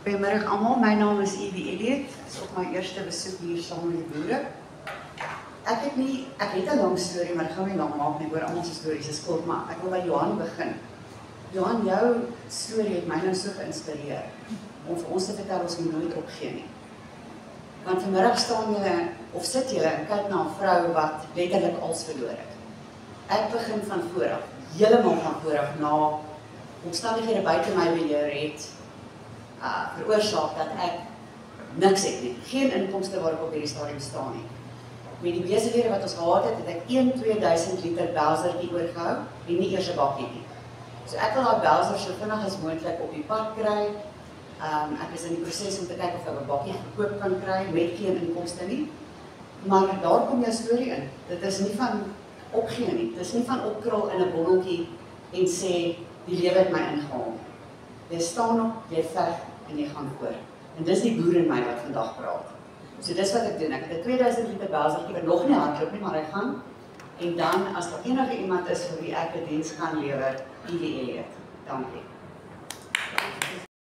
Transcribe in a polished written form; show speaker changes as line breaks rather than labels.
Goeiemiddag almal, my naam is Evie Elliot. Dit is op my eerste besoek hier saam met die boere. Ek het 'n lang storie, maar ek gaan nie lang maak nie, oor almal se stories is kort, maar ek wil by Johan begin. Johan, jou storie het my nou so geïnspireer om vir ons te vertel ons moet nooit opgee nie. Want vanmiddag staan julle of sit julle en kyk na 'n vrou wat letterlik alles verloor het. Ek begin van voor af, heeltemal van voor af, na omstandighede buite my beheer het veroorsaak dat ek niks het nie, geen inkomste waar ek op hierdie stadium staan nie. Met die besighede wat ons gehad het, het ek 1-2000 liter belsertjie oorgehou en nie eers 'n bakkie nie. So ek wil daai belser so vinnig as moontlik op die pad kry. Ek is in die proses om te kyk of ek 'n bakkie goedkoop kan kry met geen inkomste nie. Maar daar kom jou storie in. Dit is nie van opgee nie. Dit is nie van opkrul in 'n botteltjie en sê die lewe het my ingehaal. Jy staan op, jy veg en jy gaan voor. En dis die boer in my wat vandag praat. So dis wat ek doen. Ek het 'n 2000 liter belsertjie wat nog nie hardloop nie, maar hy gaan. En dan as daar enige iemand is vir wie ek 'n diens kan lewer, Evie Elliot. Dankie.